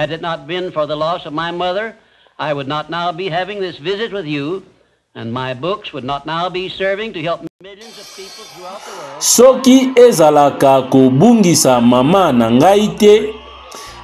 Had it not been for the loss of my mother, I would not now be having this visit with you, and my books would not now be serving to help millions of people throughout the world. Soki ezalaka kobungisa mama na ngai te,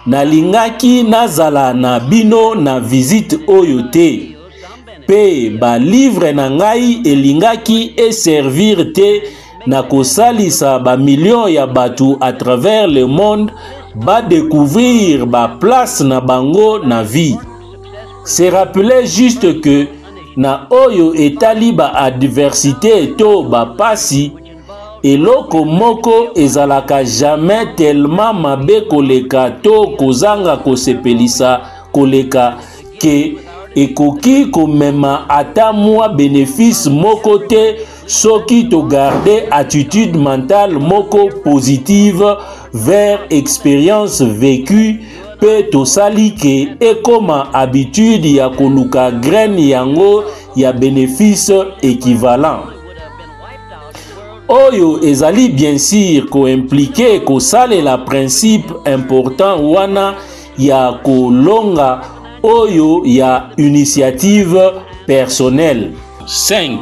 nalingaki nazala na bino na visite oyo te. Pe ba livre na ngai elingaki e servir te na kosalisa ba millions ya batu à travers le monde ba découvrir ba place na bango na vie. Se rappeler juste que na oyo etali ba adversité to ba pasi eloko moko ezalaka jamais tellement mabe koleka to kozanga kosepelisa koleka ke ekoki komema ata mwa bénéfice moko te soki to garder attitude mentale moko positive vers expérience vécue pe to sali ke ekoma habitude ya koluka graine yango ya bénéfice équivalent. Oyo ezali bien sûr ko impliqué ko sale la principe important wana ya kolonga oyo ya initiative personnelle. 5.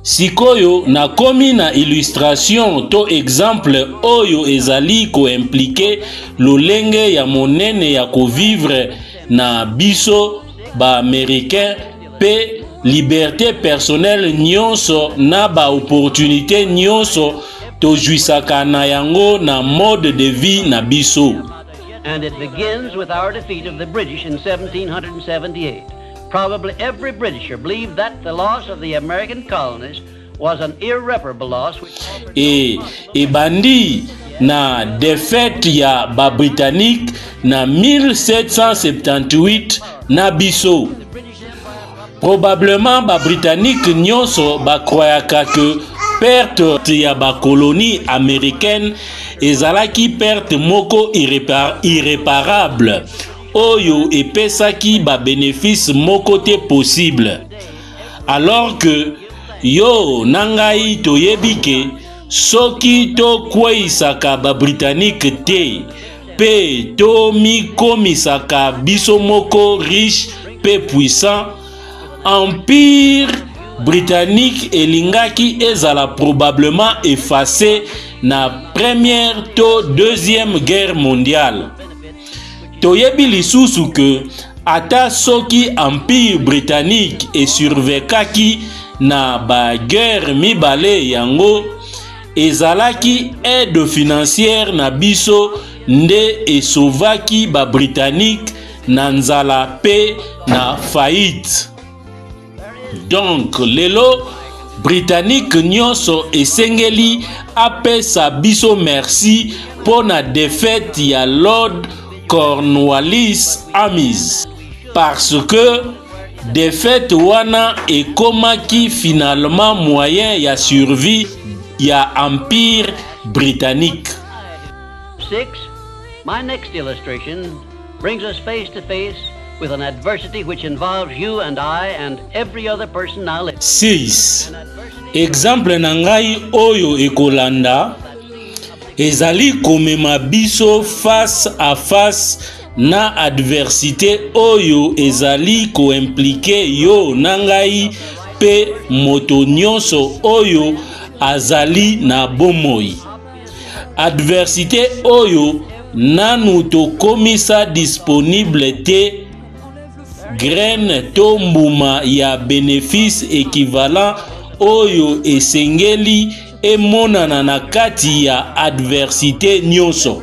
Sikoyo na komi na illustration to exemple oyo ezali ko impliqué lolenge ya monene ya ko vivre na biso ba américain pe liberté personnelle nyonso na ba opportunité nyonso to juisaka na yango na mode de vie na biso. And it begins with our defeat of the British in 1778. Probably every Britisher believed that the loss of the American colonies was an irreparable loss. E bandi na défaite ya ba Britannique na 1778 na biso. Probablement ba Britannique nyonso ba croyaka que perte ya ba colonie américaine ezalaki perte moko irréparable oyo epesaki ba bénéfice moko te possible, alors que yo nangai toyebi ke soki to kweisaka ba Britannique te pe to mi komisaka biso moko riche pe puissant, empire britannique elingaki ezala probablement effacé na première to deuxième guerre mondiale. Toyebi lisusu que ata soki empire britannique e survekaki na ba guerre mibale yango, ezalaki aide financière na biso nde esovaki ba britannique na nzala pe na faillite. Donc lelo britannique nyonso esengeli apesa biso merci pona défaite ya Lord Cornwallis Amis, parce que défaite wana ekomaki finalement moyen ya survie ya empire britannique. 6. My next illustration brings us face to face with an adversity which involves you and I and every other person now living. 6. Exemple na ngai oyo ekolanda ezali komema biso face à face na adversité oyo ezali ko impliqué yo na ngai pe moto nyonso oyo azali na bomoi. Adversité oyo nanu tokomisa disponible te graine to mbuma ya bénéfice équivalent oyo esengeli emonana na kati ya adversité nyonso.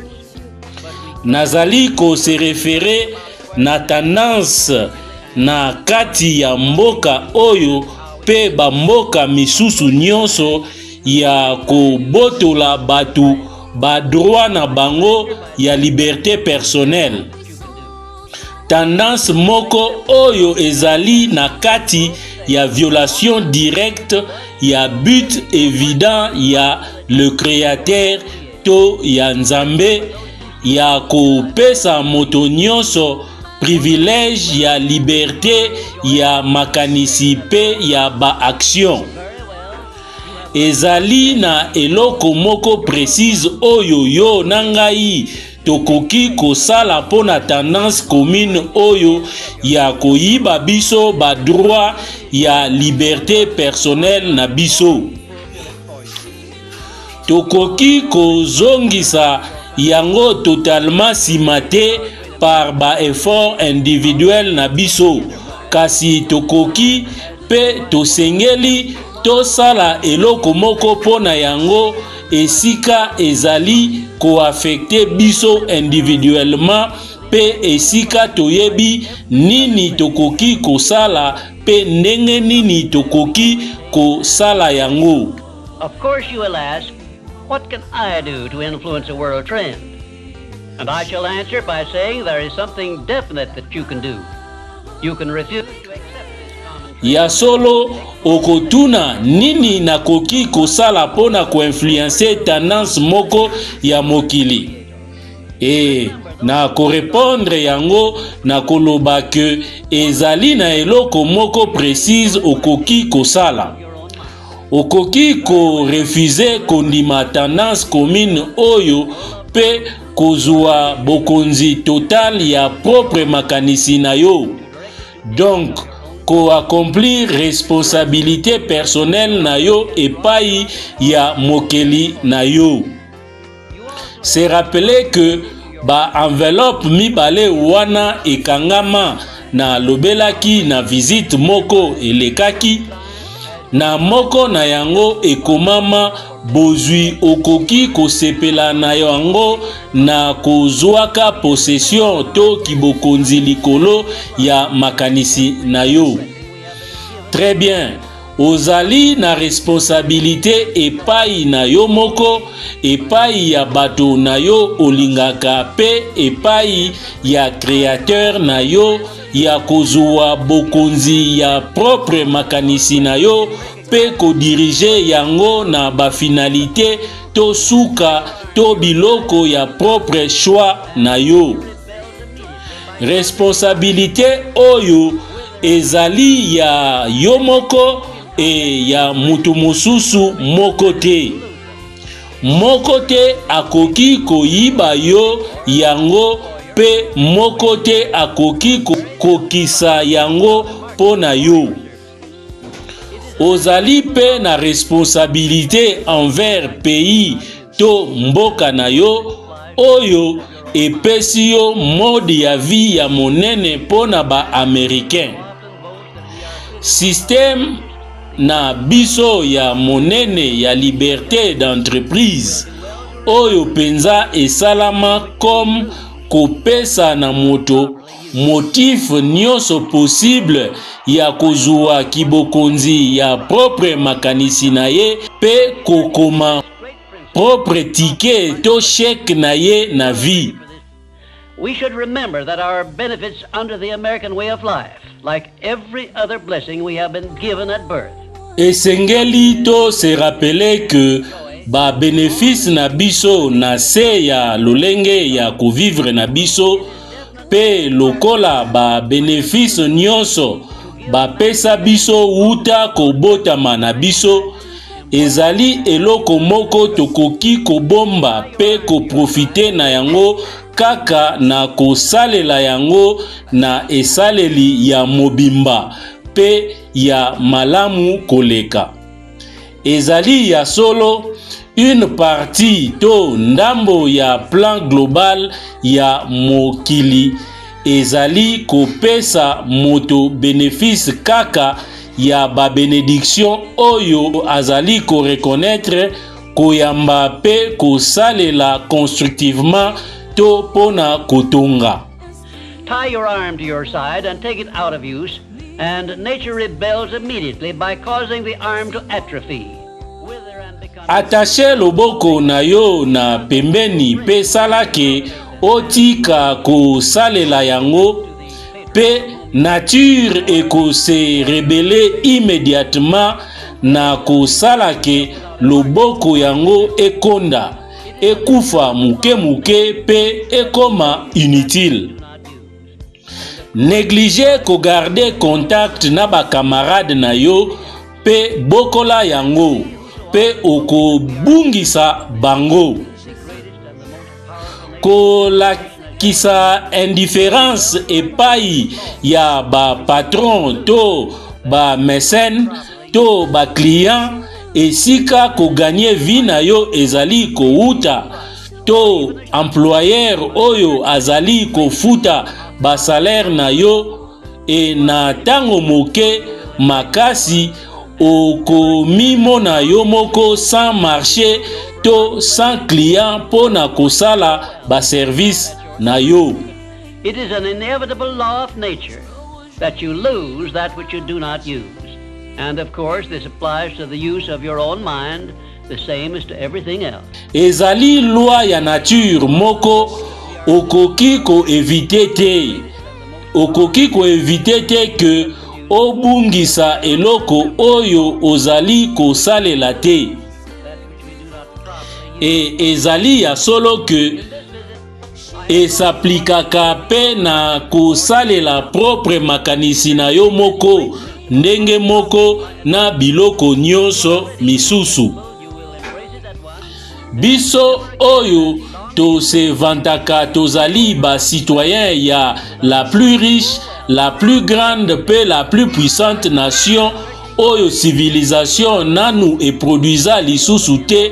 Nazali ko se référer na tendance na kati ya mboka oyo pe ba mboka misusu nyonso ya kobotola batu ba droit na bango ya liberté personnelle. Tendance moko oyo ezali na kati ya violation directe ya but évident ya le créateur to ya nzambe ya kopesa moto nyonso privilège ya liberté ya makanisi pe ya ba action. Ezali na eloko moko précise oyo yo nangai tokoki kosala pona tendance commune oyo ya koyiba biso ba droit ya liberté personnelle na biso. Tokoki kozongisa yango totalement simate par ba effort individuel na biso, kasi tokoki pe tosengeli tosala eloko moko pona yango esika ezali ko affecter biso individuellement pe esika toyebi nini tokoki kosala pe ndenge nini tokoki kosala yango. Of course you will ask, what can I do to influence a world trend? And I shall answer by saying there is something definite that you can do. You can refuse to accept this common trend. Ya solo okotuna nini nakoki kosala pona koinfluencer tendance moko ya mokili. Na korepondre yango na koloba ke ezali na eloko moko précise okoki kosala. Okoki ko refuser kondima tendance commune oyo pe kozwa bokonzi total ya propre makanisi na yo. Donc, ko accomplir responsabilité personnelle na yo epai ya mokeli na yo. Se rappeler que ba enveloppe mibale wana ekangama na lobelaki na visite moko elekaki, na moko na yango ekomama bozwi okoki kosepela na yango na kozwaka possession to kibokonzi likolo ya makanisi na yo. Très bien. Ozali na responsabilité epai na yo moko, epai ya bato na yo olingaka pe epai ya créateur na yo ya kozwa bokonzi ya propre makanisi na yo pe ko dirige yango na ba finalité to suka to biloko ya propre choix na yo. Responsabilité oyo ezali ya yo moko e ya mutu mosusu moko te. Moko te akoki koyiba yo yango pe moko te akoki kokisa yango pona yo. Ozali pe na responsabilité envers pays to mboka na yo oyo epesi yo mode ya vie ya monene pona ba américain. Système na biso ya monene ya liberté d'entreprise oyo penza esalama comme kopesa na moto motif nyonso possible ya kozwa kibokonzi ya propre makanisi na ye pe kokoma propre ticket to chèque na ye na vie. We should remember that our benefits under the American way of life, like every other blessing we have been given at birth. Esengeli to se rappeler que ba bénéfice na biso na se ya lolenge ya kovivre na biso pe lokola ba bénéfice nyonso ba pesa biso uta kobotama na biso ezali eloko moko tokoki kobomba pe koprofite na yango kaka na kosalela yango na esaleli ya mobimba pe ya malamu koleka. Ezali ya solo une partie to ndambo ya plan global ya mokili ezali kopesa moto bénéfice kaka ya ba bénédiction oyo azali ko reconnaître koyamba pe kosalela constructivement to pona kotonga. Tie your arm to your side and take it out of use, and nature rebels immediately by causing the arm to atrophy. Attache loboko na yo na pembeni pe salake otika kosalela yango pe nature eko se rebelle immédiatement na kosalake loboko yango ekonda ekufa muke muke pe ekoma inutile. Négliger ko garder contact na ba camarade na yo pe bokola yango pe oko bungisa bango. kolakisa indifférence epai ya ba patron to ba mécène to ba client esika ko gagner vie na yo ezali kouta to employeur oyo azali kofuta ba salaire na yo e na tango moke makasi okomimona yo moko sans marché to sans client pona kosala ba service na yo. It is an inevitable law of nature that you lose that which you do not use. And of course this applies to the use of your own mind, the same as to everything else. Ezali loi ya nature moko okoki ko éviter te. Okoki ko éviter te que obungisa eloko oyo ozali kosalela te. Et ezali ya solo que esaplikaka pe na kosalela propre makanisi na yo moko ndenge moko na biloko nyonso misusu. Biso oyo to se vantaka tozali ba citoyen ya la plus riche, la plus grande pe la plus puissante nation oyo civilisation nanu e produisa lisusu te.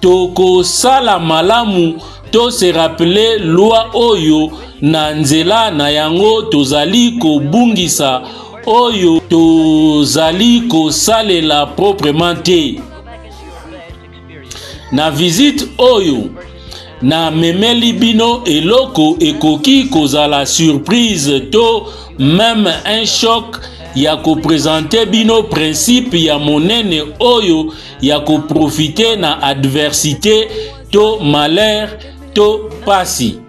Toko sala malamu to se rappeler loi oyo na nzela na yango tozali ko bungisa oyo tozali ko salela proprement te. Na visite oyo na memeli bino eloko ekoki kozala surprise to même un choc ya ko présenter bino principe ya monene oyo ya ko profiter na adversité to malheur to pasi.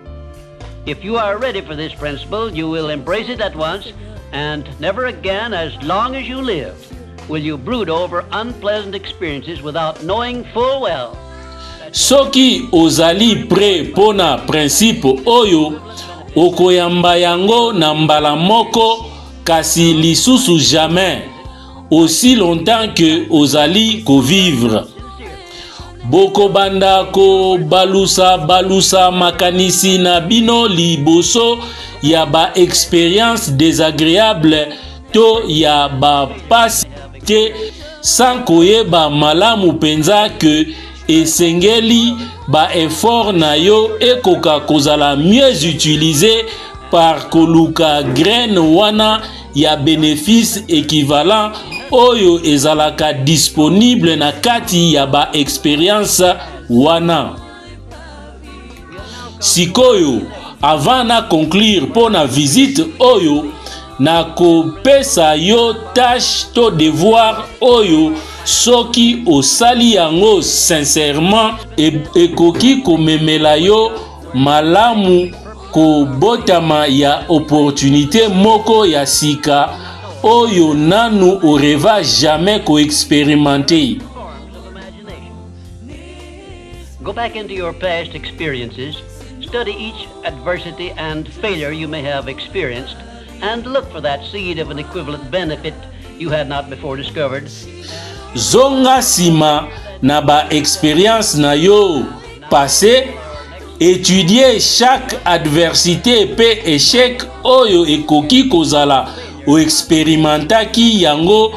If you are ready for this principle, you will embrace it at once, and never again, as long as you live, will you brood over unpleasant experiences without knowing full well. Soki ozali prêt pona principe oyo, okoyamba yango na mbala moko kasi lisusu jamais, aussi longtemps que ozali ko vivre. Boko banda ko balusa makanisi na bino liboso ya ba expérience désagréable to ya ba pasi te sans koyeba malamu penza que esengeli ba effort na yo ekoka kozala mieux utilisé par koluka graine wana ya bénéfice équivalent oyo ezalaka disponible na kati ya ba expérience wana. Sikoyo avant na conclure pona visite oyo na kopesa yo tâche to devoir oyo soki osali yango sincèrement ekoki komemela yo malamu ko botama ya opportunité moko ya sika oyo nanu oreva jamais ko expérimenter. Go back into your past experiences, study each adversity and failure you may have experienced, and look for that seed of an equivalent benefit you had not before discovered. Zonga sima na ba expérience na yo passé, étudier chaque adversité pe échec oyo ekoki kozala o expérimentaki yango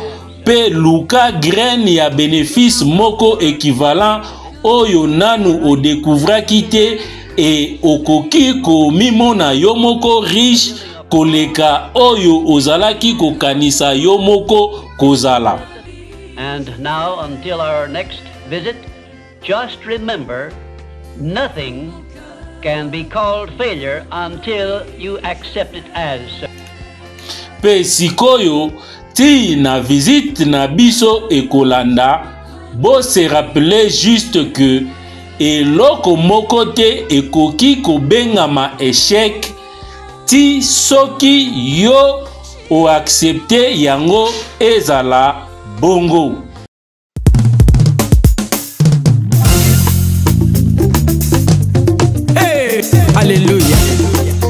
pe luka graine ya bénéfice moko équivalent oyo nanu o découvraki te et okoki ko mimona yo moko riche koleka oyo ozalaki kokanisa yo moko kozala. And now, until our next visit, just remember, nothing can be called failure until you accept it as so. Pe sikoyo ti na visite na biso ekolanda, bo se rappeler juste que eloko moko te ekoki kobengama échec ti soki yo o accepter yango ezala bongo.